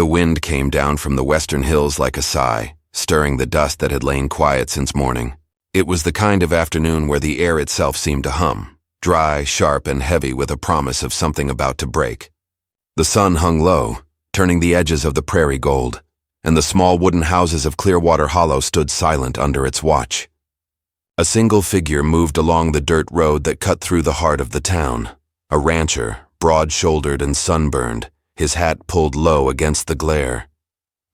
The wind came down from the western hills like a sigh, stirring the dust that had lain quiet since morning. It was the kind of afternoon where the air itself seemed to hum, dry, sharp, and heavy with a promise of something about to break. The sun hung low, turning the edges of the prairie gold, and the small wooden houses of Clearwater Hollow stood silent under its watch. A single figure moved along the dirt road that cut through the heart of the town, a rancher, broad-shouldered and sunburned, his hat pulled low against the glare.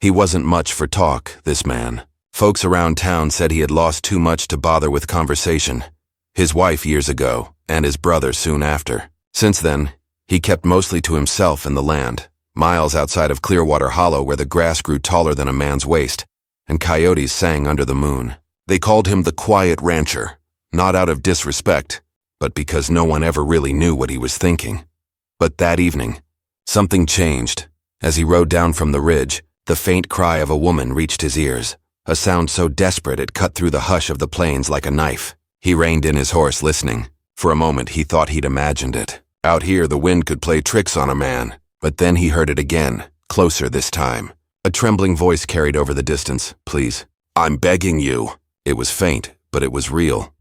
He wasn't much for talk, this man. Folks around town said he had lost too much to bother with conversation. His wife years ago, and his brother soon after. Since then, he kept mostly to himself and the land, miles outside of Clearwater Hollow where the grass grew taller than a man's waist, and coyotes sang under the moon. They called him the Quiet Rancher, not out of disrespect, but because no one ever really knew what he was thinking. But that evening, something changed. As he rode down from the ridge, the faint cry of a woman reached his ears, a sound so desperate it cut through the hush of the plains like a knife. He reined in his horse, listening. For a moment he thought he'd imagined it. Out here the wind could play tricks on a man, but then he heard it again, closer this time. A trembling voice carried over the distance. "Please, I'm begging you." It was faint, but it was real.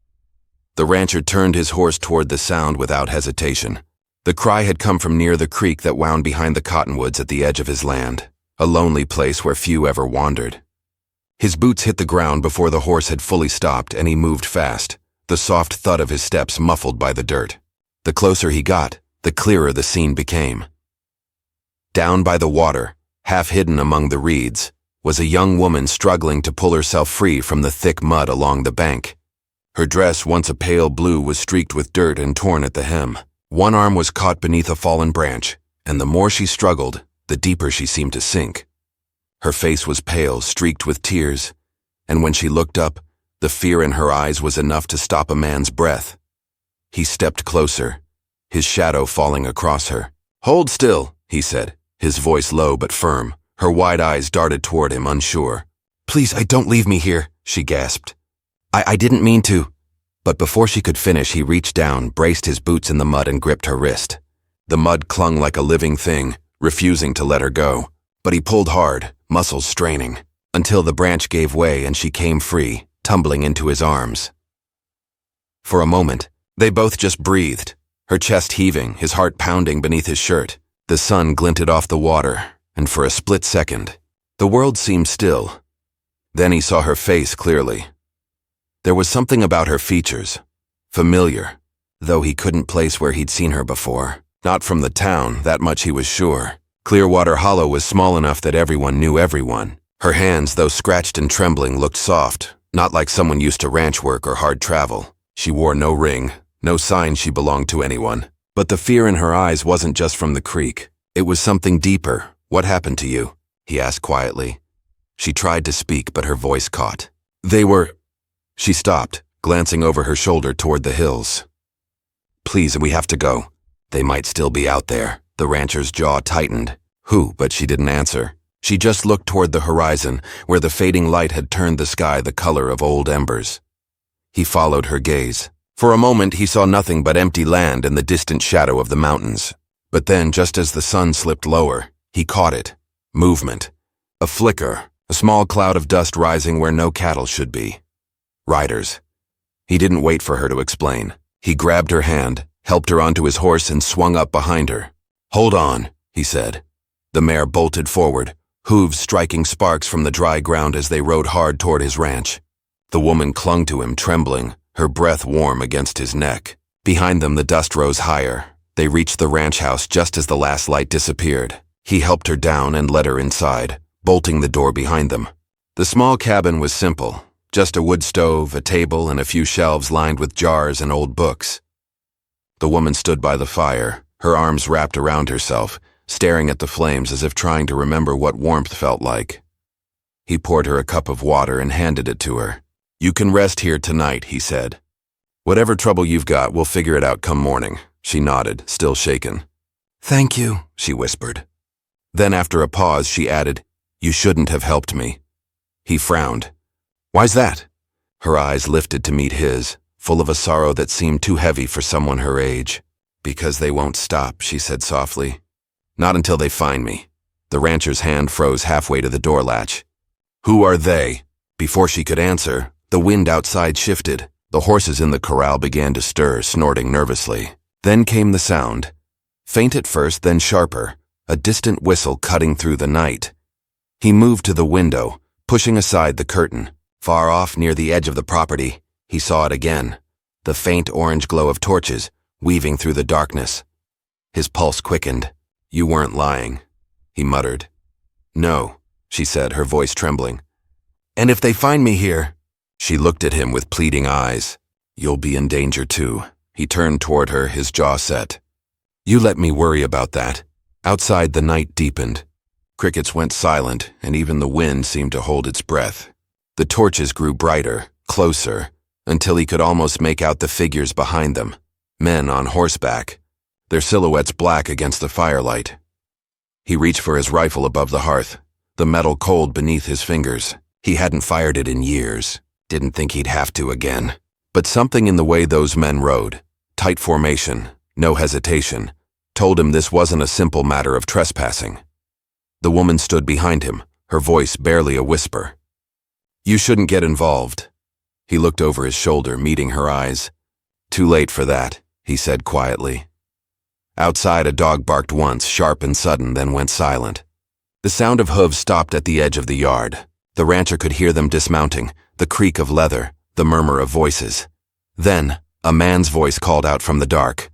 The rancher turned his horse toward the sound without hesitation. The cry had come from near the creek that wound behind the cottonwoods at the edge of his land, a lonely place where few ever wandered. His boots hit the ground before the horse had fully stopped, and he moved fast, the soft thud of his steps muffled by the dirt. The closer he got, the clearer the scene became. Down by the water, half hidden among the reeds, was a young woman struggling to pull herself free from the thick mud along the bank. Her dress, once a pale blue, was streaked with dirt and torn at the hem. One arm was caught beneath a fallen branch, and the more she struggled, the deeper she seemed to sink. Her face was pale, streaked with tears, and when she looked up, the fear in her eyes was enough to stop a man's breath. He stepped closer, his shadow falling across her. "Hold still," he said, his voice low but firm. Her wide eyes darted toward him, unsure. "Please, don't leave me here," she gasped. I didn't mean to." But before she could finish, he reached down, braced his boots in the mud, and gripped her wrist. The mud clung like a living thing, refusing to let her go. But he pulled hard, muscles straining, until the branch gave way and she came free, tumbling into his arms. For a moment, they both just breathed, her chest heaving, his heart pounding beneath his shirt. The sun glinted off the water, and for a split second, the world seemed still. Then he saw her face clearly. There was something about her features, familiar, though he couldn't place where he'd seen her before. Not from the town, that much he was sure. Clearwater Hollow was small enough that everyone knew everyone. Her hands, though scratched and trembling, looked soft, not like someone used to ranch work or hard travel. She wore no ring, no sign she belonged to anyone. But the fear in her eyes wasn't just from the creek. It was something deeper. "What happened to you?" he asked quietly. She tried to speak, but her voice caught. She stopped, glancing over her shoulder toward the hills. "Please, we have to go. They might still be out there." The rancher's jaw tightened. Who? But she didn't answer. She just looked toward the horizon, where the fading light had turned the sky the color of old embers. He followed her gaze. For a moment he saw nothing but empty land and the distant shadow of the mountains. But then, just as the sun slipped lower, he caught it. Movement. A flicker, a small cloud of dust rising where no cattle should be. Riders. He didn't wait for her to explain. He grabbed her hand, helped her onto his horse, and swung up behind her. "Hold on," he said. The mare bolted forward, hooves striking sparks from the dry ground as they rode hard toward his ranch. The woman clung to him, trembling, her breath warm against his neck. Behind them the dust rose higher. They reached the ranch house just as the last light disappeared. He helped her down and led her inside, bolting the door behind them. The small cabin was simple. Just a wood stove, a table, and a few shelves lined with jars and old books. The woman stood by the fire, her arms wrapped around herself, staring at the flames as if trying to remember what warmth felt like. He poured her a cup of water and handed it to her. "You can rest here tonight," he said. "Whatever trouble you've got, we'll figure it out come morning." She nodded, still shaken. "Thank you," she whispered. Then after a pause, she added, "You shouldn't have helped me." He frowned. "Why's that?" Her eyes lifted to meet his, full of a sorrow that seemed too heavy for someone her age. "Because they won't stop," she said softly. "Not until they find me. The rancher's hand froze halfway to the door latch. "Who are they?" Before she could answer, the wind outside shifted. The horses in the corral began to stir, snorting nervously. Then came the sound. Faint at first, then sharper, a distant whistle cutting through the night. He moved to the window, pushing aside the curtain. Far off near the edge of the property, he saw it again, the faint orange glow of torches weaving through the darkness. His pulse quickened. "You weren't lying," he muttered. "No," she said, her voice trembling. "And if they find me here?" She looked at him with pleading eyes. "You'll be in danger too." He turned toward her, his jaw set. "You let me worry about that." Outside, the night deepened. Crickets went silent, and even the wind seemed to hold its breath. The torches grew brighter, closer, until he could almost make out the figures behind them, men on horseback, their silhouettes black against the firelight. He reached for his rifle above the hearth, the metal cold beneath his fingers. He hadn't fired it in years, didn't think he'd have to again. But something in the way those men rode, tight formation, no hesitation, told him this wasn't a simple matter of trespassing. The woman stood behind him, her voice barely a whisper. "You shouldn't get involved." He looked over his shoulder, meeting her eyes. "Too late for that," he said quietly. Outside, a dog barked once, sharp and sudden, then went silent. The sound of hooves stopped at the edge of the yard. The rancher could hear them dismounting, the creak of leather, the murmur of voices. Then, a man's voice called out from the dark.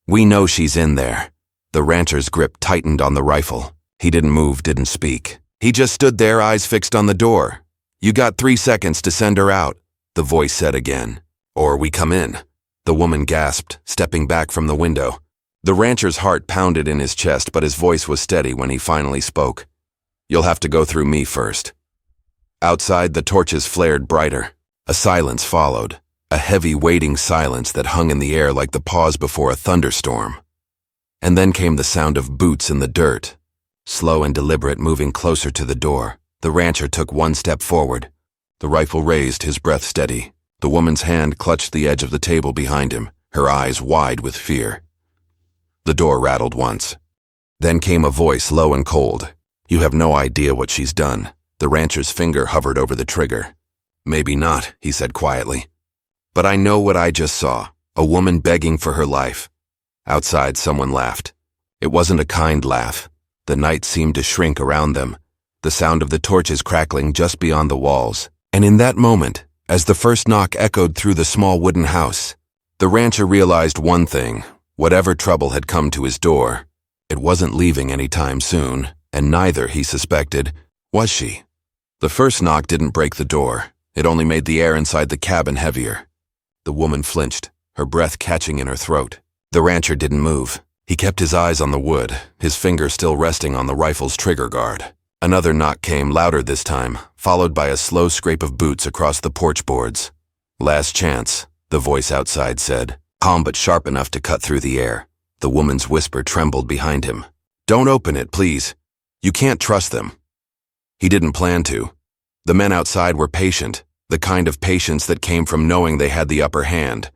"We know she's in there." The rancher's grip tightened on the rifle. He didn't move, didn't speak. He just stood there, eyes fixed on the door. "You got 3 seconds to send her out," the voice said again. "Or we come in." The woman gasped, stepping back from the window. The rancher's heart pounded in his chest, but his voice was steady when he finally spoke. "You'll have to go through me first." Outside, the torches flared brighter. A silence followed, a heavy, waiting silence that hung in the air like the pause before a thunderstorm. And then came the sound of boots in the dirt, slow and deliberate, moving closer to the door. The rancher took 1 step forward, the rifle raised, his breath steady. The woman's hand clutched the edge of the table behind him, her eyes wide with fear. The door rattled once. Then came a voice, low and cold. "You have no idea what she's done." The rancher's finger hovered over the trigger. "Maybe not," he said quietly. "But I know what I just saw, a woman begging for her life." Outside, someone laughed. It wasn't a kind laugh. The night seemed to shrink around them, the sound of the torches crackling just beyond the walls. And in that moment, as the first knock echoed through the small wooden house, the rancher realized one thing. Whatever trouble had come to his door, it wasn't leaving any time soon, and neither, he suspected, was she. The first knock didn't break the door. It only made the air inside the cabin heavier. The woman flinched, her breath catching in her throat. The rancher didn't move. He kept his eyes on the wood, his finger still resting on the rifle's trigger guard. Another knock came, louder this time, followed by a slow scrape of boots across the porch boards. "Last chance," the voice outside said, calm but sharp enough to cut through the air. The woman's whisper trembled behind him. "Don't open it, please. You can't trust them." He didn't plan to. The men outside were patient, the kind of patience that came from knowing they had the upper hand.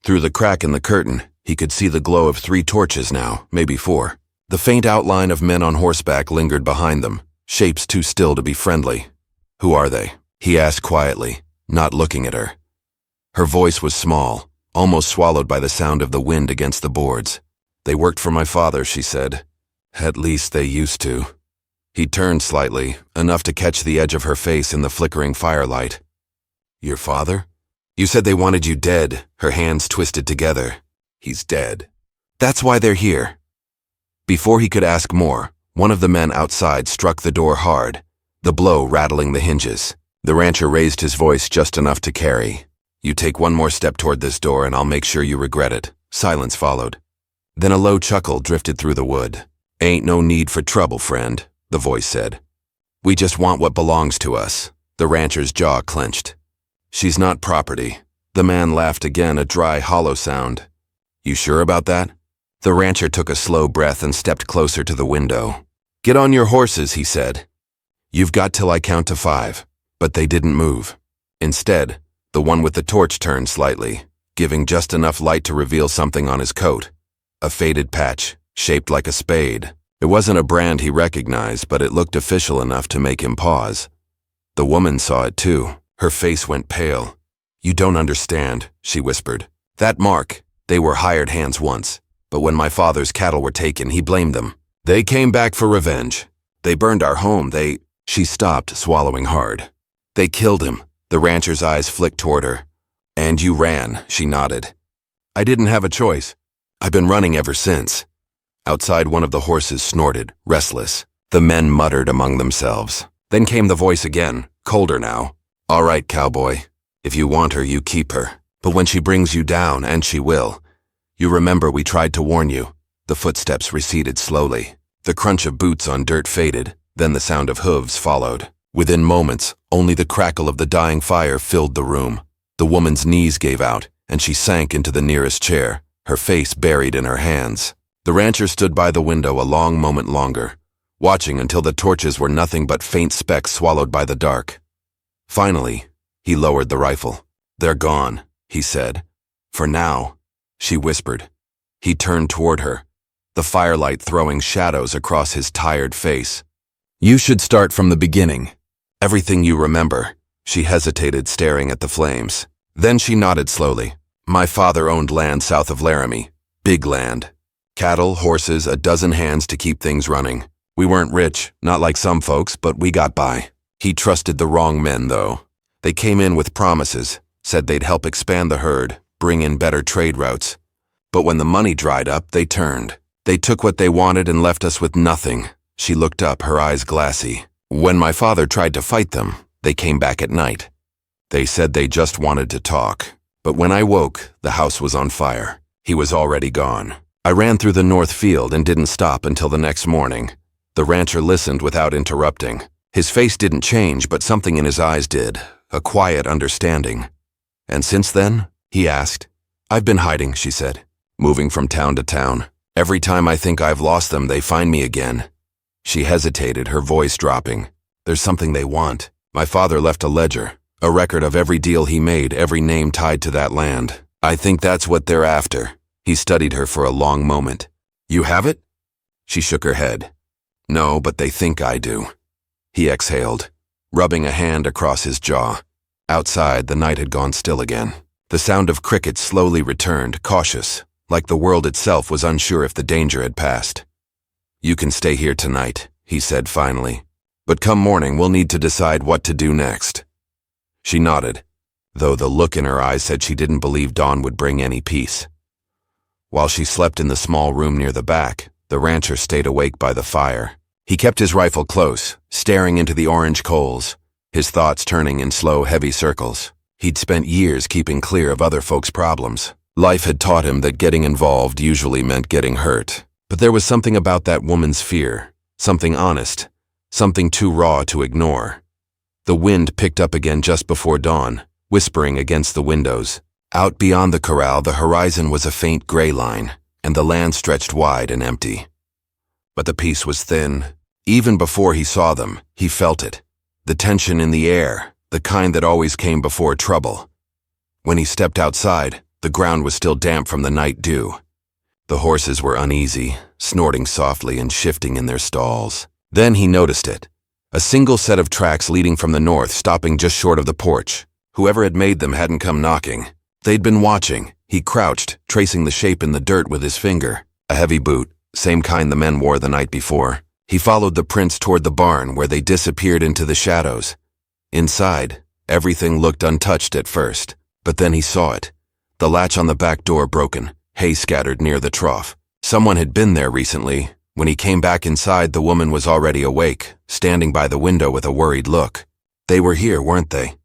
Through the crack in the curtain, he could see the glow of 3 torches now, maybe 4. The faint outline of men on horseback lingered behind them, shapes too still to be friendly. "Who are they?" he asked quietly, not looking at her. Her voice was small, almost swallowed by the sound of the wind against the boards. "They worked for my father," she said. "At least they used to." He turned slightly, enough to catch the edge of her face in the flickering firelight. "Your father? You said they wanted you dead," her hands twisted together. "He's dead. That's why they're here." Before he could ask more, one of the men outside struck the door hard, the blow rattling the hinges. The rancher raised his voice just enough to carry. "You take 1 more step toward this door and I'll make sure you regret it." Silence followed. Then a low chuckle drifted through the wood. "Ain't no need for trouble, friend," the voice said. "We just want what belongs to us." The rancher's jaw clenched. "She's not property." The man laughed again, a dry, hollow sound. "You sure about that?" The rancher took a slow breath and stepped closer to the window. "Get on your horses," he said. "You've got till I count to 5." But they didn't move. Instead, the one with the torch turned slightly, giving just enough light to reveal something on his coat. A faded patch, shaped like a spade, It wasn't a brand he recognized, but it looked official enough to make him pause. The woman saw it too. Her face went pale. "You don't understand," she whispered. "That mark, they were hired hands once. But when my father's cattle were taken, he blamed them. They came back for revenge. They burned our home, She stopped, swallowing hard. "They killed him." The rancher's eyes flicked toward her. "And you ran," she nodded. "I didn't have a choice. I've been running ever since." Outside, one of the horses snorted, restless. The men muttered among themselves. Then came the voice again, colder now. "All right, Cowboy. If you want her, you keep her. But when she brings you down, and she will, you remember we tried to warn you." The footsteps receded slowly. The crunch of boots on dirt faded, then the sound of hooves followed. Within moments, only the crackle of the dying fire filled the room. The woman's knees gave out, and she sank into the nearest chair, her face buried in her hands. The rancher stood by the window a long moment longer, watching until the torches were nothing but faint specks swallowed by the dark. Finally, he lowered the rifle. "They're gone," he said. "For now," she whispered. He turned toward her, the firelight throwing shadows across his tired face. "You should start from the beginning. Everything you remember." She hesitated, staring at the flames. Then she nodded slowly. "My father owned land south of Laramie. Big land. Cattle, horses, a dozen hands to keep things running. We weren't rich, not like some folks, but we got by. He trusted the wrong men, though. They came in with promises, said they'd help expand the herd, bring in better trade routes. But when the money dried up, they turned. They took what they wanted and left us with nothing." She looked up, her eyes glassy. "When my father tried to fight them, they came back at night. They said they just wanted to talk. But when I woke, the house was on fire. He was already gone. I ran through the north field and didn't stop until the next morning." The rancher listened without interrupting. His face didn't change, but something in his eyes did, a quiet understanding. "And since then?" he asked. "I've been hiding," she said, "moving from town to town. Every time I think I've lost them, they find me again." She hesitated, her voice dropping. "There's something they want. My father left a ledger, a record of every deal he made, every name tied to that land. I think that's what they're after." He studied her for a long moment. "You have it?" She shook her head. "No, but they think I do." He exhaled, rubbing a hand across his jaw. Outside, the night had gone still again. The sound of crickets slowly returned, cautious, like the world itself was unsure if the danger had passed. "You can stay here tonight," he said finally. "But come morning, we'll need to decide what to do next." She nodded, though the look in her eyes said she didn't believe dawn would bring any peace. While she slept in the small room near the back, the rancher stayed awake by the fire. He kept his rifle close, staring into the orange coals, his thoughts turning in slow, heavy circles. He'd spent years keeping clear of other folks' problems. Life had taught him that getting involved usually meant getting hurt. But there was something about that woman's fear, something honest, something too raw to ignore. The wind picked up again just before dawn, whispering against the windows. Out beyond the corral, the horizon was a faint gray line, and the land stretched wide and empty. But the peace was thin. Even before he saw them, he felt it. The tension in the air, the kind that always came before trouble. When he stepped outside, the ground was still damp from the night dew. The horses were uneasy, snorting softly and shifting in their stalls. Then he noticed it. A single set of tracks leading from the north, stopping just short of the porch. Whoever had made them hadn't come knocking. They'd been watching. He crouched, tracing the shape in the dirt with his finger. A heavy boot, same kind the men wore the night before. He followed the prints toward the barn, where they disappeared into the shadows. Inside, everything looked untouched at first, but then he saw it. The latch on the back door broken, hay scattered near the trough. Someone had been there recently. When he came back inside, the woman was already awake, standing by the window with a worried look. "They were here, weren't they?"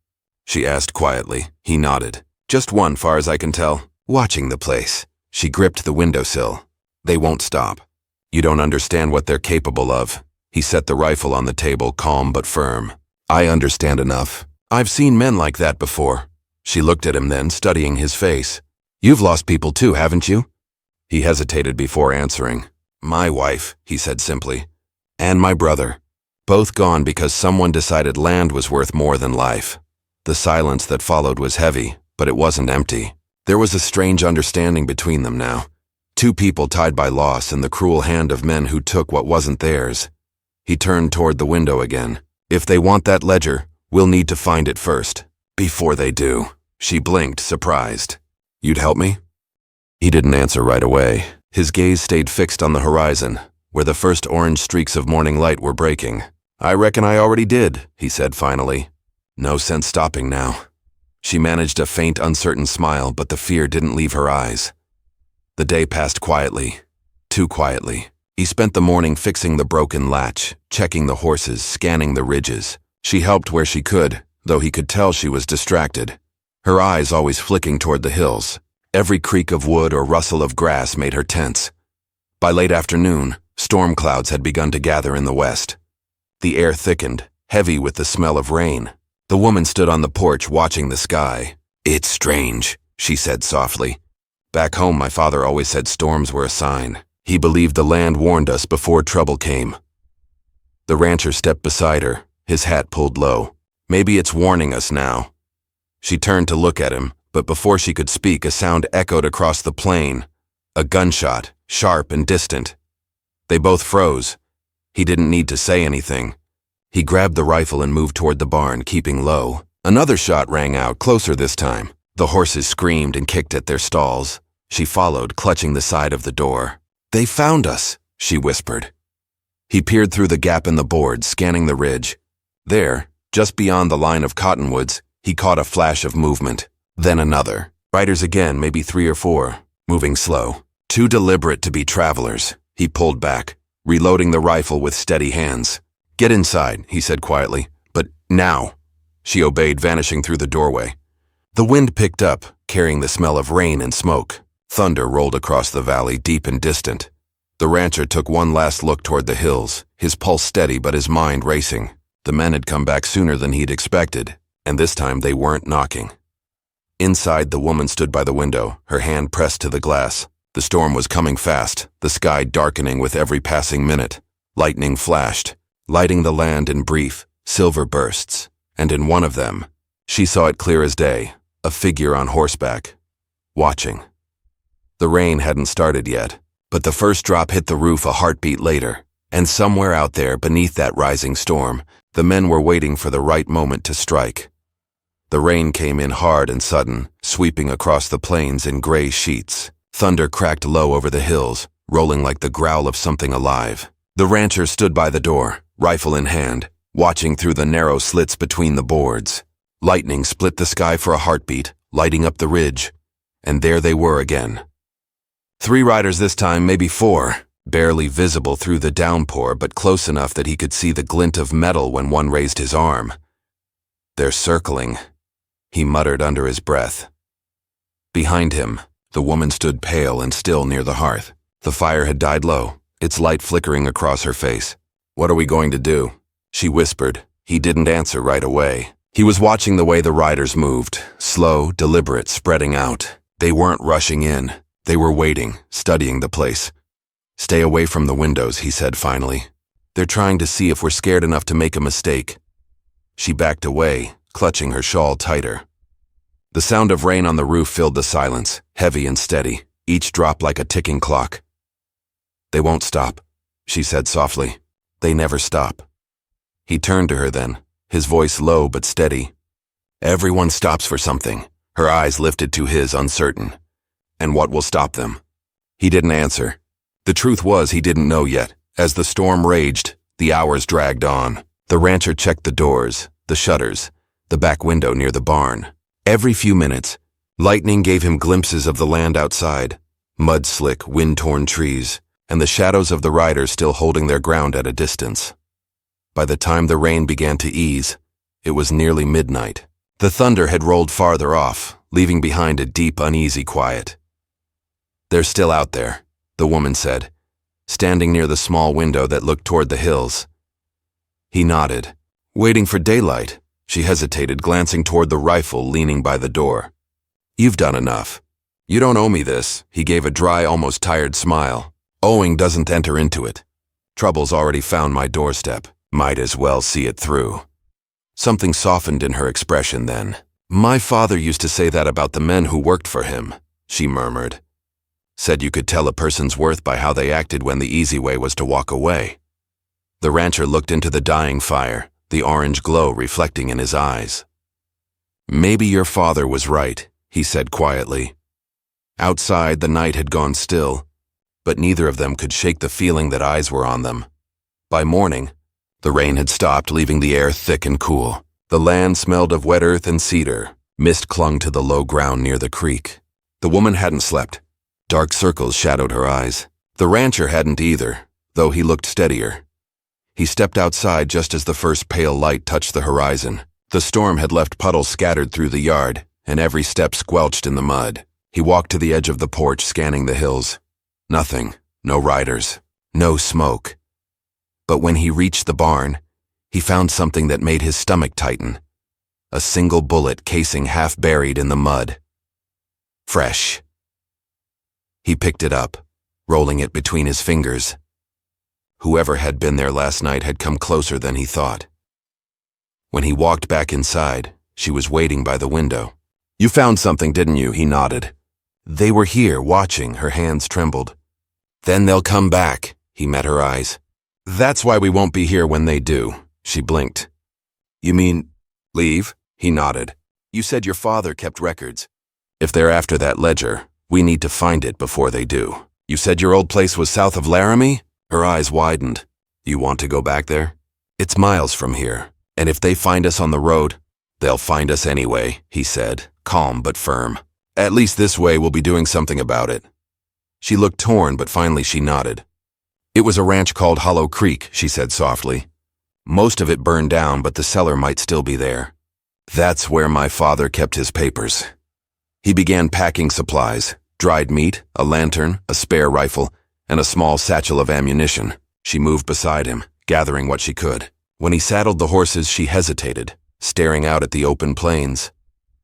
she asked quietly. He nodded. "Just one, far as I can tell. Watching the place." She gripped the windowsill. "They won't stop. You don't understand what they're capable of." He set the rifle on the table, calm but firm. "I understand enough. I've seen men like that before." She looked at him then, studying his face. "You've lost people too, haven't you?" He hesitated before answering. "My wife," he said simply, "and my brother. Both gone because someone decided land was worth more than life." The silence that followed was heavy, but it wasn't empty. There was a strange understanding between them now. 2 people tied by loss and the cruel hand of men who took what wasn't theirs. He turned toward the window again. If they want that ledger, we'll need to find it first. Before they do. She blinked, surprised. You'd help me? He didn't answer right away. His gaze stayed fixed on the horizon, where the first orange streaks of morning light were breaking. I reckon I already did, he said finally. No sense stopping now. She managed a faint, uncertain smile, but the fear didn't leave her eyes. The day passed quietly. Too quietly. He spent the morning fixing the broken latch, checking the horses, scanning the ridges. She helped where she could, though he could tell she was distracted. Her eyes always flicking toward the hills. Every creak of wood or rustle of grass made her tense. By late afternoon, storm clouds had begun to gather in the west. The air thickened, heavy with the smell of rain. The woman stood on the porch watching the sky. It's strange, she said softly. Back home, my father always said storms were a sign. He believed the land warned us before trouble came. The rancher stepped beside her, his hat pulled low. Maybe it's warning us now. She turned to look at him, but before she could speak, a sound echoed across the plain. A gunshot, sharp and distant. They both froze. He didn't need to say anything. He grabbed the rifle and moved toward the barn, keeping low. Another shot rang out, closer this time. The horses screamed and kicked at their stalls. She followed, clutching the side of the door. They found us, she whispered. He peered through the gap in the boards, scanning the ridge. There, just beyond the line of cottonwoods, he caught a flash of movement. Then another. Riders again, maybe 3 or 4, moving slow. Too deliberate to be travelers. He pulled back, reloading the rifle with steady hands. Get inside, he said quietly. But now. She obeyed, vanishing through the doorway. The wind picked up, carrying the smell of rain and smoke. Thunder rolled across the valley, deep and distant. The rancher took one last look toward the hills, his pulse steady but his mind racing. The men had come back sooner than he'd expected, and this time they weren't knocking. Inside, the woman stood by the window, her hand pressed to the glass. The storm was coming fast, the sky darkening with every passing minute. Lightning flashed, lighting the land in brief, silver bursts, and in one of them, she saw it clear as day, a figure on horseback, watching. The rain hadn't started yet, but the first drop hit the roof a heartbeat later, and somewhere out there beneath that rising storm, the men were waiting for the right moment to strike. The rain came in hard and sudden, sweeping across the plains in gray sheets. Thunder cracked low over the hills, rolling like the growl of something alive. The rancher stood by the door, rifle in hand, watching through the narrow slits between the boards. Lightning split the sky for a heartbeat, lighting up the ridge, and there they were again. 3 riders this time, maybe 4, barely visible through the downpour, but close enough that he could see the glint of metal when one raised his arm. They're circling, he muttered under his breath. Behind him, the woman stood pale and still near the hearth. The fire had died low, its light flickering across her face. What are we going to do? She whispered. He didn't answer right away. He was watching the way the riders moved, slow, deliberate, spreading out. They weren't rushing in. They were waiting, studying the place. Stay away from the windows, he said finally. They're trying to see if we're scared enough to make a mistake. She backed away, clutching her shawl tighter. The sound of rain on the roof filled the silence, heavy and steady, each drop like a ticking clock. They won't stop, she said softly. They never stop. He turned to her then, his voice low but steady. Everyone stops for something, her eyes lifted to his, uncertain. And what will stop them? He didn't answer. The truth was he didn't know yet. As the storm raged, the hours dragged on. The rancher checked the doors, the shutters, the back window near the barn. Every few minutes, lightning gave him glimpses of the land outside, mud-slick, wind-torn trees, and the shadows of the riders still holding their ground at a distance. By the time the rain began to ease, it was nearly midnight. The thunder had rolled farther off, leaving behind a deep, uneasy quiet. They're still out there, the woman said, standing near the small window that looked toward the hills. He nodded. Waiting for daylight, she hesitated, glancing toward the rifle leaning by the door. You've done enough. You don't owe me this, he gave a dry, almost tired smile. Owing doesn't enter into it. Trouble's already found my doorstep. Might as well see it through. Something softened in her expression then. My father used to say that about the men who worked for him, she murmured. Said you could tell a person's worth by how they acted when the easy way was to walk away. The rancher looked into the dying fire, the orange glow reflecting in his eyes. Maybe your father was right, he said quietly. Outside, the night had gone still, but neither of them could shake the feeling that eyes were on them. By morning, the rain had stopped, leaving the air thick and cool. The land smelled of wet earth and cedar. Mist clung to the low ground near the creek. The woman hadn't slept. Dark circles shadowed her eyes. The rancher hadn't either, though he looked steadier. He stepped outside just as the first pale light touched the horizon. The storm had left puddles scattered through the yard, and every step squelched in the mud. He walked to the edge of the porch, scanning the hills. Nothing. No riders. No smoke. But when he reached the barn, he found something that made his stomach tighten. A single bullet casing half buried in the mud. Fresh. He picked it up, rolling it between his fingers. Whoever had been there last night had come closer than he thought. When he walked back inside, she was waiting by the window. You found something, didn't you? He nodded. They were here, watching. Her hands trembled. Then they'll come back. He met her eyes. That's why we won't be here when they do. She blinked. You mean, leave? He nodded. You said your father kept records. If they're after that ledger, we need to find it before they do. You said your old place was south of Laramie? Her eyes widened. You want to go back there? It's miles from here, and if they find us on the road, they'll find us anyway, he said, calm but firm. At least this way we'll be doing something about it. She looked torn, but finally she nodded. It was a ranch called Hollow Creek, she said softly. Most of it burned down, but the cellar might still be there. That's where my father kept his papers. He began packing supplies, dried meat, a lantern, a spare rifle, and a small satchel of ammunition. She moved beside him, gathering what she could. When he saddled the horses, she hesitated, staring out at the open plains.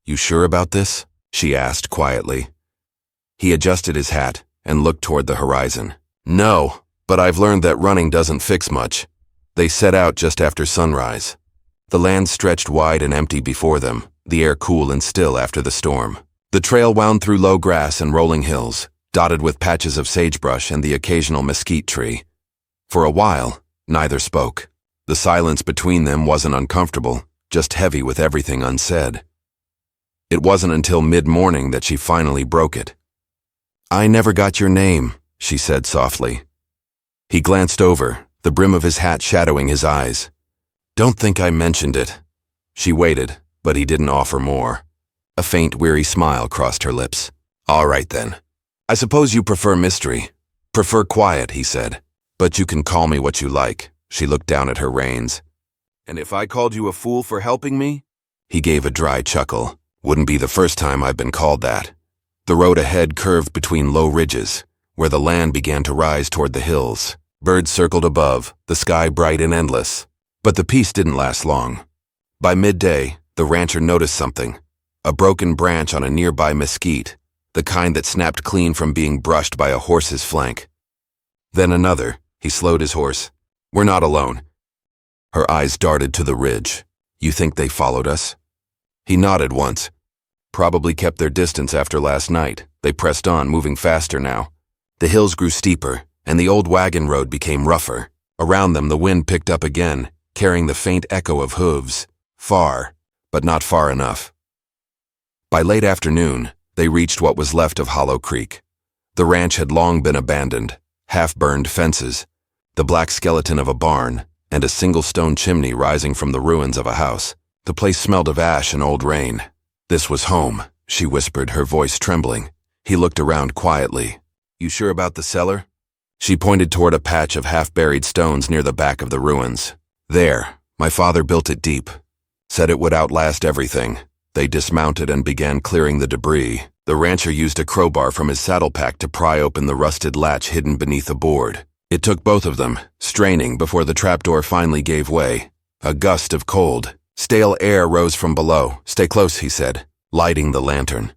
You sure about this? She asked quietly. He adjusted his hat and looked toward the horizon. No, but I've learned that running doesn't fix much. They set out just after sunrise. The land stretched wide and empty before them, the air cool and still after the storm. The trail wound through low grass and rolling hills, dotted with patches of sagebrush and the occasional mesquite tree. For a while, neither spoke. The silence between them wasn't uncomfortable, just heavy with everything unsaid. It wasn't until mid-morning that she finally broke it. I never got your name, she said softly. He glanced over, the brim of his hat shadowing his eyes. Don't think I mentioned it. She waited, but he didn't offer more. A faint, weary smile crossed her lips. All right then. I suppose you prefer mystery. Prefer quiet, he said. But you can call me what you like. She looked down at her reins. And if I called you a fool for helping me? He gave a dry chuckle. Wouldn't be the first time I've been called that. The road ahead curved between low ridges, where the land began to rise toward the hills. Birds circled above, the sky bright and endless. But the peace didn't last long. By midday, the rancher noticed something. A broken branch on a nearby mesquite, the kind that snapped clean from being brushed by a horse's flank. Then another. He slowed his horse. We're not alone. Her eyes darted to the ridge. You think they followed us? He nodded once. Probably kept their distance after last night. They pressed on, moving faster now. The hills grew steeper, and the old wagon road became rougher. Around them the wind picked up again, carrying the faint echo of hooves. Far, but not far enough. By late afternoon, they reached what was left of Hollow Creek. The ranch had long been abandoned, half-burned fences, the black skeleton of a barn, and a single stone chimney rising from the ruins of a house. The place smelled of ash and old rain. This was home, she whispered, her voice trembling. He looked around quietly. You sure about the cellar? She pointed toward a patch of half-buried stones near the back of the ruins. There, my father built it deep. Said it would outlast everything. They dismounted and began clearing the debris. The rancher used a crowbar from his saddle pack to pry open the rusted latch hidden beneath a board. It took both of them, straining, before the trapdoor finally gave way. A gust of cold, stale air rose from below. Stay close, he said, lighting the lantern.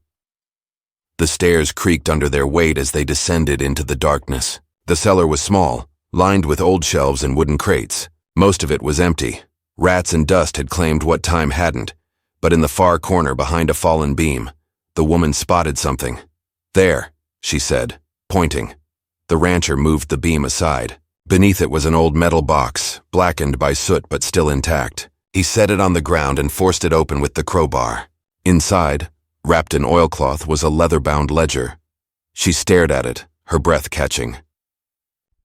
The stairs creaked under their weight as they descended into the darkness. The cellar was small, lined with old shelves and wooden crates. Most of it was empty. Rats and dust had claimed what time hadn't. But in the far corner behind a fallen beam, the woman spotted something. There, she said, pointing. The rancher moved the beam aside. Beneath it was an old metal box, blackened by soot but still intact. He set it on the ground and forced it open with the crowbar. Inside, wrapped in oilcloth, was a leather-bound ledger. She stared at it, her breath catching.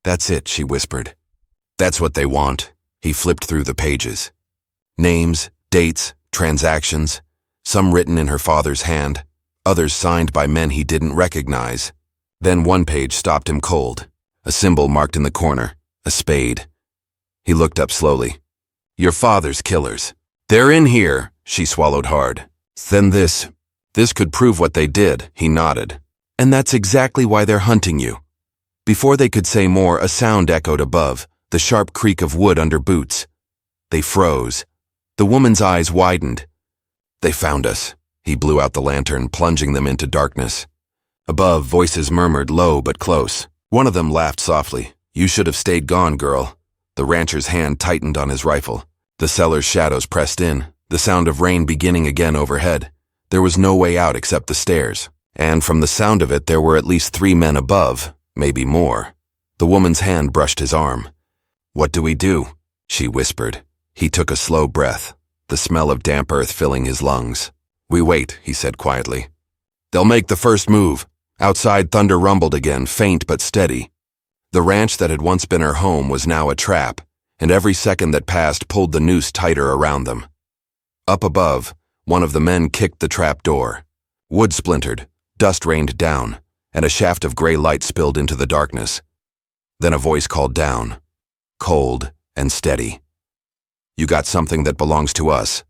"That's it," she whispered. "That's what they want." He flipped through the pages. Names, dates, transactions, some written in her father's hand, others signed by men he didn't recognize. Then one page stopped him cold. A symbol marked in the corner, a spade. He looked up slowly. "Your father's killers. They're in here," she swallowed hard. "Then this could prove what they did," he nodded. "And that's exactly why they're hunting you." Before they could say more, a sound echoed above, the sharp creak of wood under boots. They froze. The woman's eyes widened. "They found us." He blew out the lantern, plunging them into darkness. Above, voices murmured, low but close. One of them laughed softly. "You should have stayed gone, girl." The rancher's hand tightened on his rifle. The cellar's shadows pressed in, the sound of rain beginning again overhead. There was no way out except the stairs. And from the sound of it, there were at least 3 men above, maybe more. The woman's hand brushed his arm. "What do we do?" she whispered. He took a slow breath, the smell of damp earth filling his lungs. "We wait," he said quietly. "They'll make the first move." Outside, thunder rumbled again, faint but steady. The ranch that had once been her home was now a trap, and every second that passed pulled the noose tighter around them. Up above, one of the men kicked the trap door. Wood splintered, dust rained down, and a shaft of gray light spilled into the darkness. Then a voice called down, cold and steady. "You got something that belongs to us."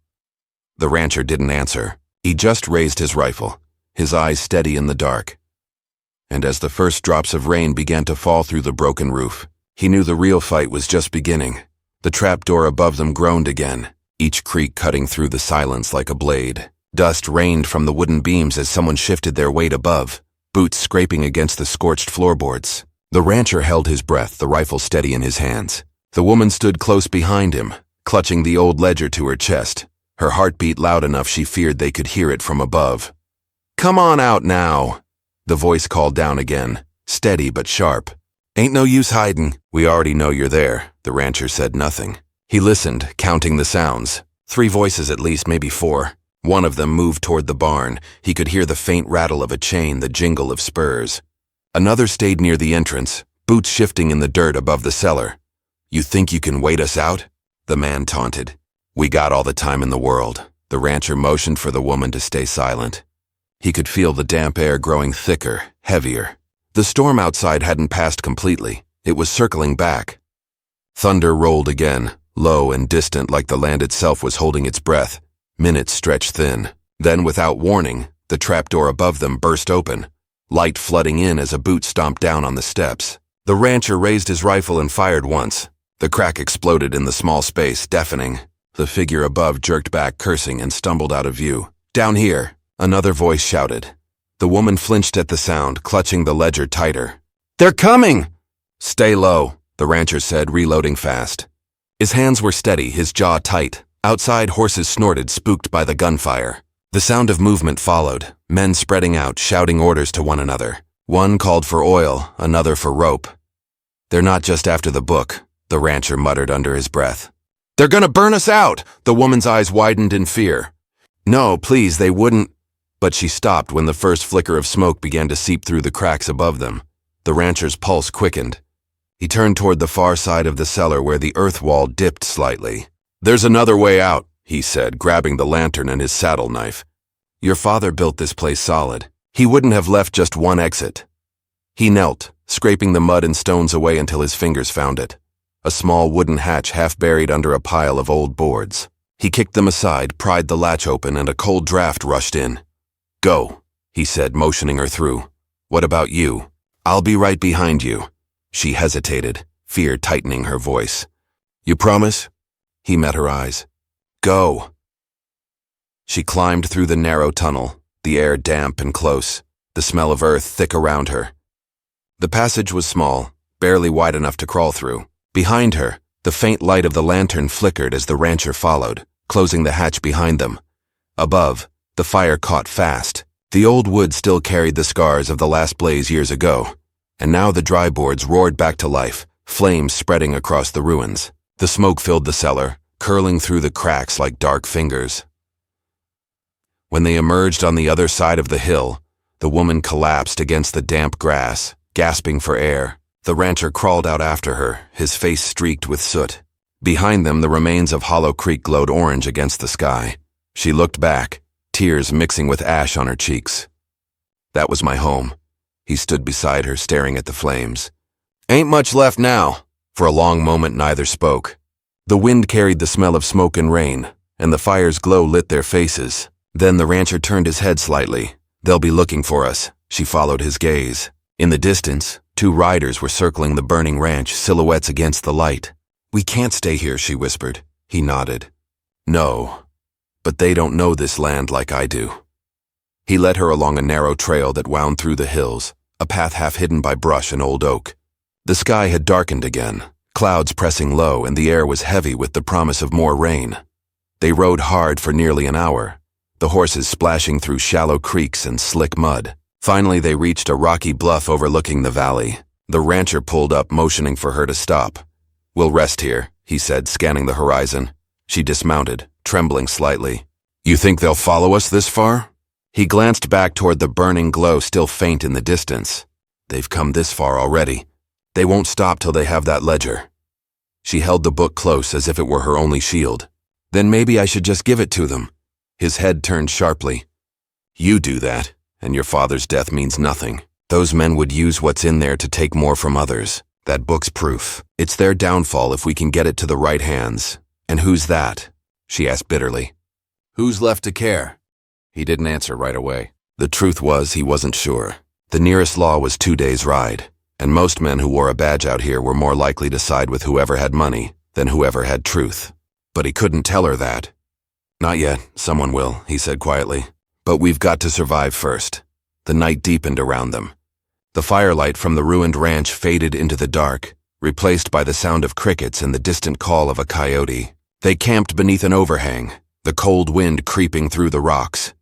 The rancher didn't answer. He just raised his rifle, his eyes steady in the dark. And as the first drops of rain began to fall through the broken roof, he knew the real fight was just beginning. The trapdoor above them groaned again, each creak cutting through the silence like a blade. Dust rained from the wooden beams as someone shifted their weight above, boots scraping against the scorched floorboards. The rancher held his breath, the rifle steady in his hands. The woman stood close behind him, clutching the old ledger to her chest, her heart beat loud enough she feared they could hear it from above. "Come on out now," the voice called down again, steady but sharp. "Ain't no use hiding. We already know you're there." The rancher said nothing. He listened, counting the sounds. 3 voices at least, maybe 4. One of them moved toward the barn. He could hear the faint rattle of a chain, the jingle of spurs. Another stayed near the entrance, boots shifting in the dirt above the cellar. "You think you can wait us out?" the man taunted. "We got all the time in the world." The rancher motioned for the woman to stay silent. He could feel the damp air growing thicker, heavier. The storm outside hadn't passed completely. It was circling back. Thunder rolled again, low and distant like the land itself was holding its breath. Minutes stretched thin. Then, without warning, the trapdoor above them burst open, light flooding in as a boot stomped down on the steps. The rancher raised his rifle and fired once. The crack exploded in the small space, deafening. The figure above jerked back, cursing, and stumbled out of view. "Down here," another voice shouted. The woman flinched at the sound, clutching the ledger tighter. "They're coming!" "Stay low," the rancher said, reloading fast. His hands were steady, his jaw tight. Outside, horses snorted, spooked by the gunfire. The sound of movement followed, men spreading out, shouting orders to one another. One called for oil, another for rope. "They're not just after the book," the rancher muttered under his breath. "They're gonna burn us out!" The woman's eyes widened in fear. "No, please, they wouldn't." But she stopped when the first flicker of smoke began to seep through the cracks above them. The rancher's pulse quickened. He turned toward the far side of the cellar where the earth wall dipped slightly. "There's another way out," he said, grabbing the lantern and his saddle knife. "Your father built this place solid. He wouldn't have left just one exit." He knelt, scraping the mud and stones away until his fingers found it. A small wooden hatch half buried under a pile of old boards. He kicked them aside, pried the latch open, and a cold draft rushed in. "Go," he said, motioning her through. "What about you?" "I'll be right behind you." She hesitated, fear tightening her voice. "You promise?" He met her eyes. "Go." She climbed through the narrow tunnel, the air damp and close, the smell of earth thick around her. The passage was small, barely wide enough to crawl through. Behind her, the faint light of the lantern flickered as the rancher followed, closing the hatch behind them. Above, the fire caught fast. The old wood still carried the scars of the last blaze years ago. And now the dry boards roared back to life, flames spreading across the ruins. The smoke filled the cellar, curling through the cracks like dark fingers. When they emerged on the other side of the hill, the woman collapsed against the damp grass, gasping for air. The rancher crawled out after her, his face streaked with soot. Behind them, the remains of Hollow Creek glowed orange against the sky. She looked back, tears mixing with ash on her cheeks. That was my home. He stood beside her, staring at the flames. Ain't much left now. For a long moment, neither spoke. The wind carried the smell of smoke and rain, and the fire's glow lit their faces. Then the rancher turned his head slightly. They'll be looking for us. She followed his gaze. In the distance, 2 riders were circling the burning ranch, silhouettes against the light. We can't stay here, she whispered. He nodded. No, but they don't know this land like I do. He led her along a narrow trail that wound through the hills, a path half hidden by brush and old oak. The sky had darkened again, clouds pressing low, and the air was heavy with the promise of more rain. They rode hard for nearly an hour, the horses splashing through shallow creeks and slick mud. Finally, they reached a rocky bluff overlooking the valley. The rancher pulled up, motioning for her to stop. We'll rest here, he said, scanning the horizon. She dismounted, trembling slightly. You think they'll follow us this far? He glanced back toward the burning glow still faint in the distance. They've come this far already. They won't stop till they have that ledger. She held the book close as if it were her only shield. Then maybe I should just give it to them. His head turned sharply. You do that, and your father's death means nothing. Those men would use what's in there to take more from others. That book's proof. It's their downfall if we can get it to the right hands. And who's that? She asked bitterly. Who's left to care? He didn't answer right away. The truth was, he wasn't sure. The nearest law was 2 days' ride, and most men who wore a badge out here were more likely to side with whoever had money than whoever had truth. But he couldn't tell her that. Not yet, someone will, he said quietly. But we've got to survive first. The night deepened around them. The firelight from the ruined ranch faded into the dark, replaced by the sound of crickets and the distant call of a coyote. They camped beneath an overhang, the cold wind creeping through the rocks.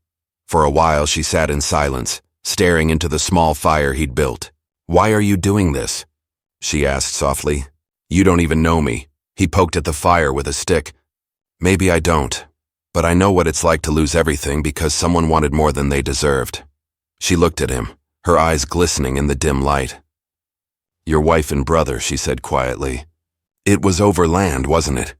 For a while she sat in silence, staring into the small fire he'd built. Why are you doing this? She asked softly. You don't even know me. He poked at the fire with a stick. Maybe I don't, but I know what it's like to lose everything because someone wanted more than they deserved. She looked at him, her eyes glistening in the dim light. Your wife and brother, she said quietly. It was over land, wasn't it?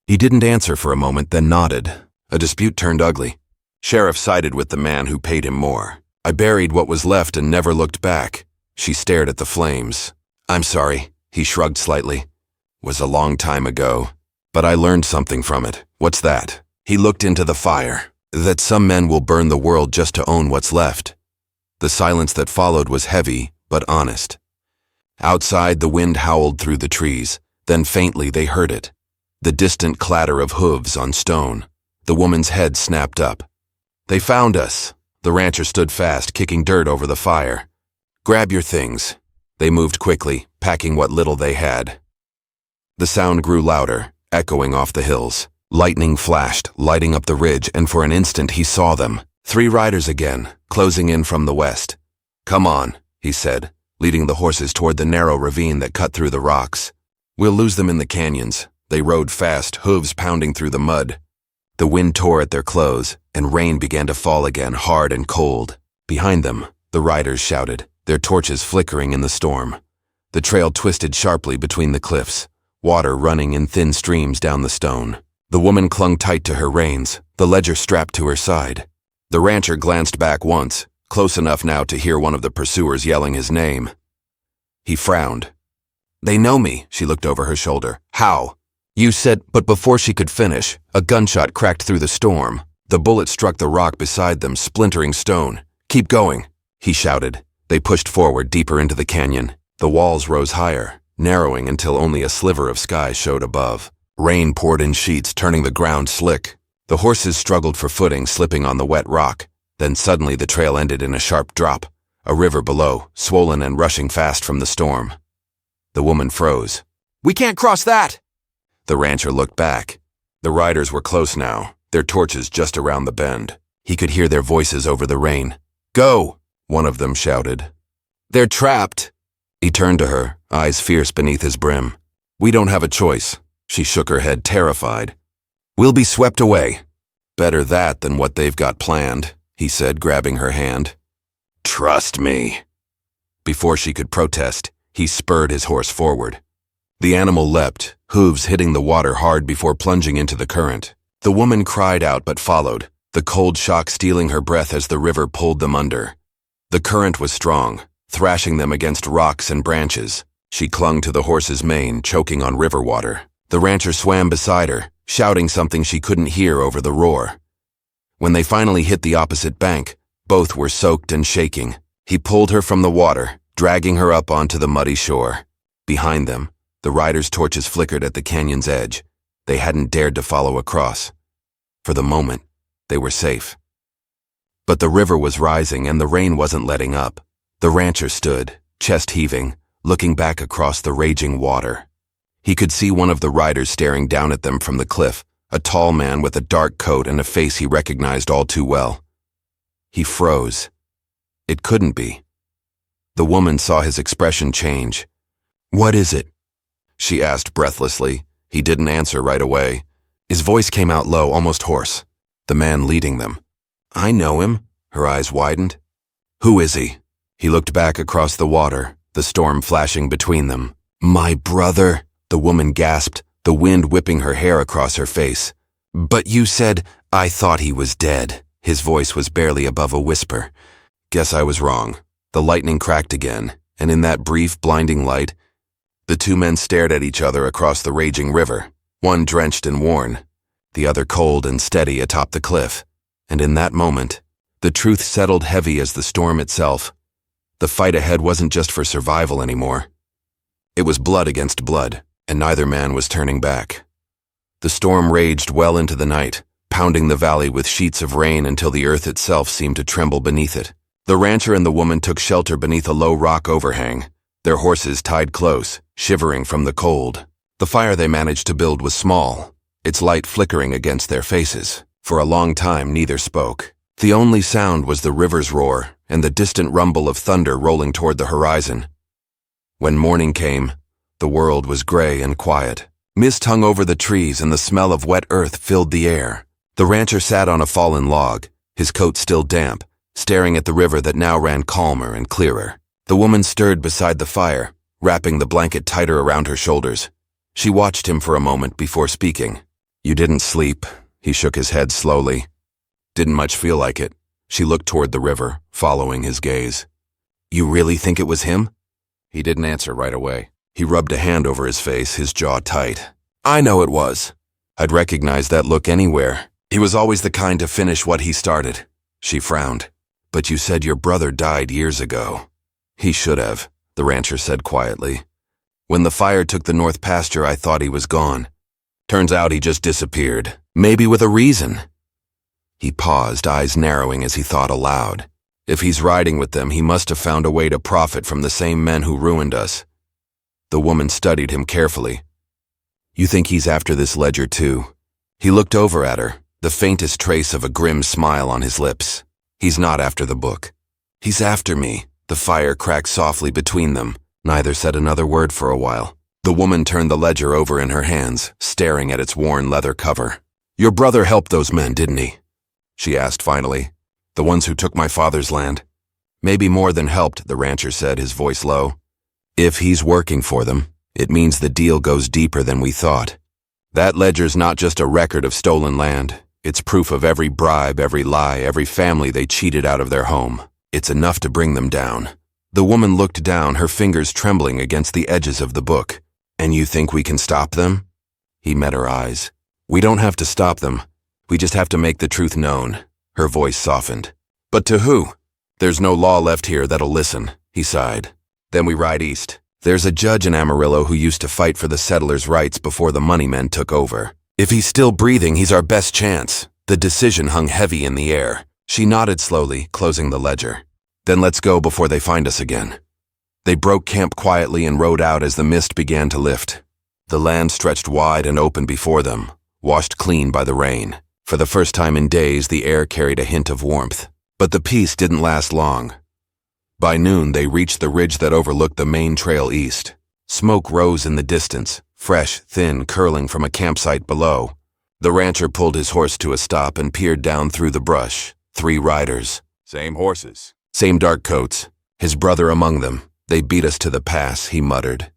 He didn't answer for a moment, then nodded. A dispute turned ugly. Sheriff sided with the man who paid him more. I buried what was left and never looked back. She stared at the flames. I'm sorry, he shrugged slightly. Was a long time ago, but I learned something from it. What's that? He looked into the fire. That some men will burn the world just to own what's left. The silence that followed was heavy, but honest. Outside, the wind howled through the trees. Then faintly they heard it. The distant clatter of hooves on stone. The woman's head snapped up. They found us. The rancher stood fast, kicking dirt over the fire. Grab your things. They moved quickly, packing what little they had. The sound grew louder, echoing off the hills. Lightning flashed, lighting up the ridge, and for an instant he saw them. 3 riders again, closing in from the west. Come on, he said, leading the horses toward the narrow ravine that cut through the rocks. We'll lose them in the canyons. They rode fast, hooves pounding through the mud. The wind tore at their clothes, and rain began to fall again, hard and cold. Behind them, the riders shouted, their torches flickering in the storm. The trail twisted sharply between the cliffs, water running in thin streams down the stone. The woman clung tight to her reins, the ledger strapped to her side. The rancher glanced back once, close enough now to hear one of the pursuers yelling his name. He frowned. They know me, she looked over her shoulder. How? You said, but before she could finish, a gunshot cracked through the storm. The bullet struck the rock beside them, splintering stone. Keep going, he shouted. They pushed forward deeper into the canyon. The walls rose higher, narrowing until only a sliver of sky showed above. Rain poured in sheets, turning the ground slick. The horses struggled for footing, slipping on the wet rock. Then suddenly the trail ended in a sharp drop, a river below, swollen and rushing fast from the storm. The woman froze. We can't cross that! The rancher looked back. The riders were close now, their torches just around the bend. He could hear their voices over the rain. Go! One of them shouted. They're trapped! He turned to her, eyes fierce beneath his brim. "We don't have a choice." She shook her head, terrified. "We'll be swept away." "Better that than what they've got planned," he said, grabbing her hand. "Trust me." Before she could protest, he spurred his horse forward. The animal leapt, hooves hitting the water hard before plunging into the current. The woman cried out but followed, the cold shock stealing her breath as the river pulled them under. The current was strong, thrashing them against rocks and branches. She clung to the horse's mane, choking on river water. The rancher swam beside her, shouting something she couldn't hear over the roar. When they finally hit the opposite bank, both were soaked and shaking. He pulled her from the water, dragging her up onto the muddy shore. Behind them, the riders' torches flickered at the canyon's edge. They hadn't dared to follow across. For the moment, they were safe. But the river was rising and the rain wasn't letting up. The rancher stood, chest heaving, looking back across the raging water. He could see one of the riders staring down at them from the cliff, a tall man with a dark coat and a face he recognized all too well. He froze. It couldn't be. The woman saw his expression change. "What is it?" she asked breathlessly. He didn't answer right away. His voice came out low, almost hoarse. The man leading them. "I know him." Her eyes widened. "Who is he?" He looked back across the water, the storm flashing between them. "My brother," the woman gasped, the wind whipping her hair across her face. "But you said—" "I thought he was dead." His voice was barely above a whisper. "Guess I was wrong." The lightning cracked again, and in that brief, blinding light, the two men stared at each other across the raging river, one drenched and worn, the other cold and steady atop the cliff. And in that moment, the truth settled heavy as the storm itself. The fight ahead wasn't just for survival anymore. It was blood against blood, and neither man was turning back. The storm raged well into the night, pounding the valley with sheets of rain until the earth itself seemed to tremble beneath it. The rancher and the woman took shelter beneath a low rock overhang, their horses tied close, shivering from the cold. The fire they managed to build was small, its light flickering against their faces. For a long time, neither spoke. The only sound was the river's roar and the distant rumble of thunder rolling toward the horizon. When morning came, the world was gray and quiet. Mist hung over the trees and the smell of wet earth filled the air. The rancher sat on a fallen log, his coat still damp, staring at the river that now ran calmer and clearer. The woman stirred beside the fire, wrapping the blanket tighter around her shoulders. She watched him for a moment before speaking. "You didn't sleep," he shook his head slowly. "Didn't much feel like it." She looked toward the river, following his gaze. "You really think it was him?" He didn't answer right away. He rubbed a hand over his face, his jaw tight. "I know it was. I'd recognize that look anywhere. He was always the kind to finish what he started." She frowned. "But you said your brother died years ago." "He should have," the rancher said quietly. "When the fire took the north pasture, I thought he was gone. Turns out he just disappeared, maybe with a reason." He paused, eyes narrowing as he thought aloud. If he's riding with them, he must have found a way to profit from the same men who ruined us. The woman studied him carefully. "You think he's after this ledger too?" He looked over at her, the faintest trace of a grim smile on his lips. "He's not after the book. He's after me." The fire cracked softly between them. Neither said another word for a while. The woman turned the ledger over in her hands, staring at its worn leather cover. "Your brother helped those men, didn't he?" she asked finally. "The ones who took my father's land?" "Maybe more than helped," the rancher said, his voice low. "If he's working for them, it means the deal goes deeper than we thought. That ledger's not just a record of stolen land. It's proof of every bribe, every lie, every family they cheated out of their home. It's enough to bring them down." The woman looked down, her fingers trembling against the edges of the book. "And you think we can stop them?" He met her eyes. "We don't have to stop them. We just have to make the truth known." Her voice softened. "But to who?" "There's no law left here that'll listen," he sighed. "Then we ride east. There's a judge in Amarillo who used to fight for the settlers' rights before the money men took over. If he's still breathing, he's our best chance." The decision hung heavy in the air. She nodded slowly, closing the ledger. "Then let's go before they find us again." They broke camp quietly and rode out as the mist began to lift. The land stretched wide and open before them, washed clean by the rain. For the first time in days, the air carried a hint of warmth. But the peace didn't last long. By noon, they reached the ridge that overlooked the main trail east. Smoke rose in the distance, fresh, thin, curling from a campsite below. The rancher pulled his horse to a stop and peered down through the brush. 3 riders. Same horses. Same dark coats. His brother among them. They beat us to the pass, he muttered.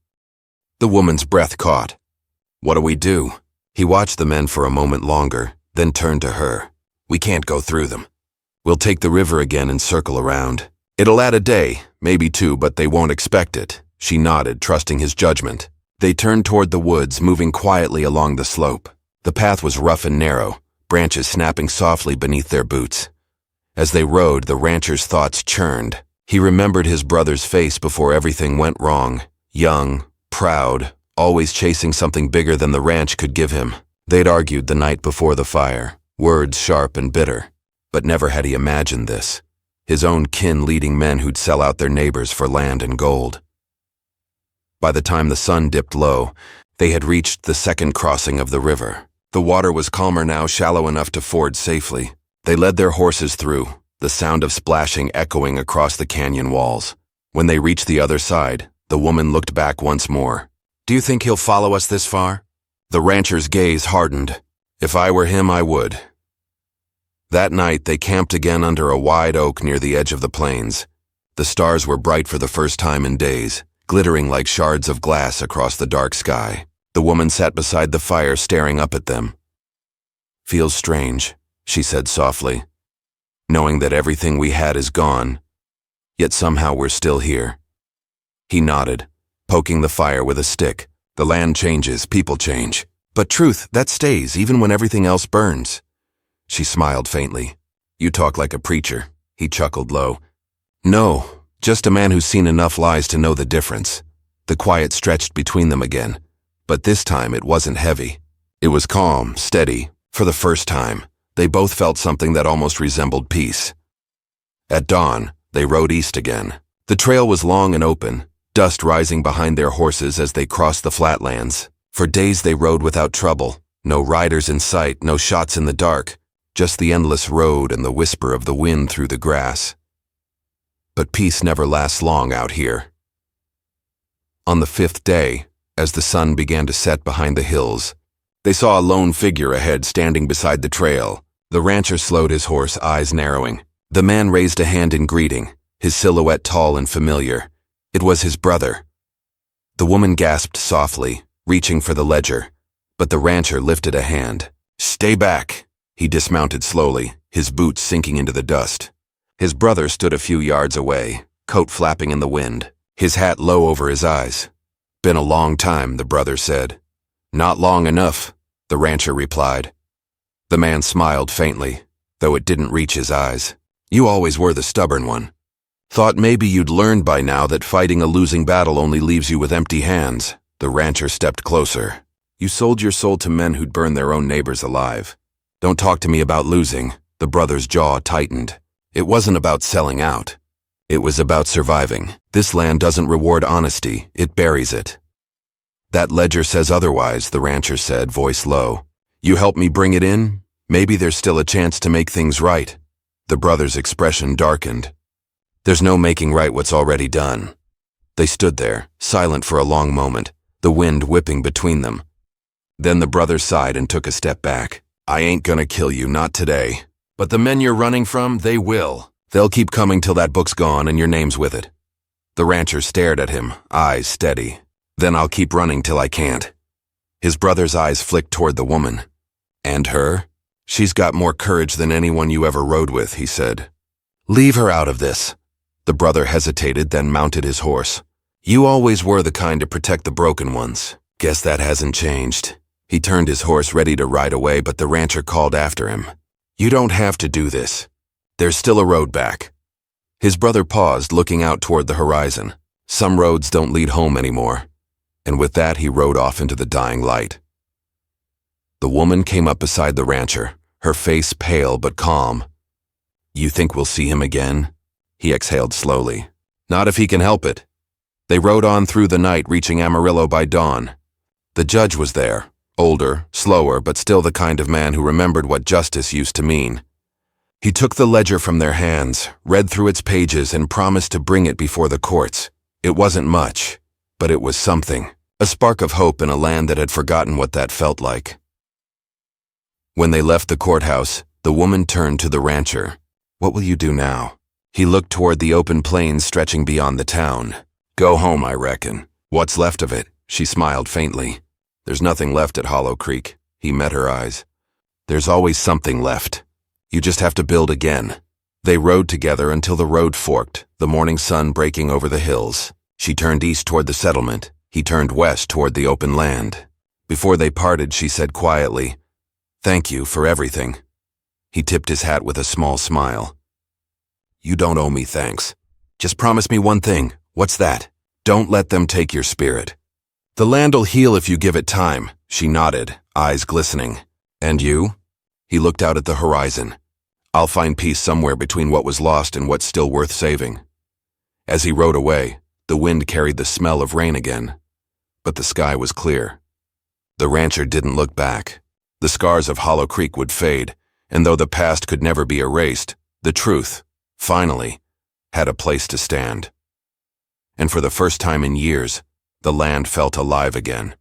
The woman's breath caught. What do we do? He watched the men for a moment longer, then turned to her. We can't go through them. We'll take the river again and circle around. It'll add a day, maybe 2, but they won't expect it. She nodded, trusting his judgment. They turned toward the woods, moving quietly along the slope. The path was rough and narrow, branches snapping softly beneath their boots. As they rode, the rancher's thoughts churned. He remembered his brother's face before everything went wrong. Young, proud, always chasing something bigger than the ranch could give him. They'd argued the night before the fire, words sharp and bitter. But never had he imagined this. His own kin leading men who'd sell out their neighbors for land and gold. By the time the sun dipped low, they had reached the second crossing of the river. The water was calmer now, shallow enough to ford safely. They led their horses through, the sound of splashing echoing across the canyon walls. When they reached the other side, the woman looked back once more. Do you think he'll follow us this far? The rancher's gaze hardened. If I were him, I would. That night, they camped again under a wide oak near the edge of the plains. The stars were bright for the first time in days, glittering like shards of glass across the dark sky. The woman sat beside the fire, staring up at them. Feels strange, she said softly, knowing that everything we had is gone, yet somehow we're still here. He nodded, poking the fire with a stick. The land changes, people change. But truth, that stays even when everything else burns. She smiled faintly. You talk like a preacher. He chuckled low. No, just a man who's seen enough lies to know the difference. The quiet stretched between them again, but this time it wasn't heavy. It was calm, steady. For the first time, they both felt something that almost resembled peace. At dawn, they rode east again. The trail was long and open, dust rising behind their horses as they crossed the flatlands. For days they rode without trouble. No riders in sight, no shots in the dark. Just the endless road and the whisper of the wind through the grass. But peace never lasts long out here. On the 5th day, as the sun began to set behind the hills, they saw a lone figure ahead standing beside the trail. The rancher slowed his horse, eyes narrowing. The man raised a hand in greeting, his silhouette tall and familiar. It was his brother. The woman gasped softly, reaching for the ledger, but the rancher lifted a hand. Stay back. He dismounted slowly, his boots sinking into the dust. His brother stood a few yards away, coat flapping in the wind, his hat low over his eyes. Been a long time, the brother said. Not long enough, the rancher replied. The man smiled faintly, though it didn't reach his eyes. You always were the stubborn one. Thought maybe you'd learned by now that fighting a losing battle only leaves you with empty hands. The rancher stepped closer. You sold your soul to men who'd burn their own neighbors alive. Don't talk to me about losing. The brother's jaw tightened. It wasn't about selling out. It was about surviving. This land doesn't reward honesty, it buries it. That ledger says otherwise, the rancher said, voice low. You help me bring it in? Maybe there's still a chance to make things right. The brother's expression darkened. There's no making right what's already done. They stood there, silent for a long moment, the wind whipping between them. Then the brother sighed and took a step back. I ain't gonna kill you, not today. But the men you're running from, they will. They'll keep coming till that book's gone and your name's with it. The rancher stared at him, eyes steady. Then I'll keep running till I can't. His brother's eyes flicked toward the woman. And her? She's got more courage than anyone you ever rode with, he said. Leave her out of this. The brother hesitated, then mounted his horse. You always were the kind to protect the broken ones. Guess that hasn't changed. He turned his horse ready to ride away, but the rancher called after him. You don't have to do this. There's still a road back. His brother paused, looking out toward the horizon. Some roads don't lead home anymore. And with that, he rode off into the dying light. The woman came up beside the rancher, her face pale but calm. You think we'll see him again? He exhaled slowly. Not if he can help it. They rode on through the night, reaching Amarillo by dawn. The judge was there, older, slower, but still the kind of man who remembered what justice used to mean. He took the ledger from their hands, read through its pages, and promised to bring it before the courts. It wasn't much, but it was something. A spark of hope in a land that had forgotten what that felt like. When they left the courthouse, the woman turned to the rancher. "What will you do now?" He looked toward the open plains stretching beyond the town. "Go home, I reckon. What's left of it?" She smiled faintly. "There's nothing left at Hollow Creek." He met her eyes. "There's always something left. You just have to build again." They rode together until the road forked, the morning sun breaking over the hills. She turned east toward the settlement. He turned west toward the open land. Before they parted, she said quietly, "Thank you for everything." He tipped his hat with a small smile. "You don't owe me thanks. Just promise me one thing." "What's that?" "Don't let them take your spirit." "The land'll heal if you give it time." She nodded, eyes glistening. "And you?" He looked out at the horizon. "I'll find peace somewhere between what was lost and what's still worth saving." As he rode away, the wind carried the smell of rain again, but the sky was clear. The rancher didn't look back. The scars of Hollow Creek would fade, and though the past could never be erased, the truth, finally, had a place to stand. And for the first time in years, the land felt alive again.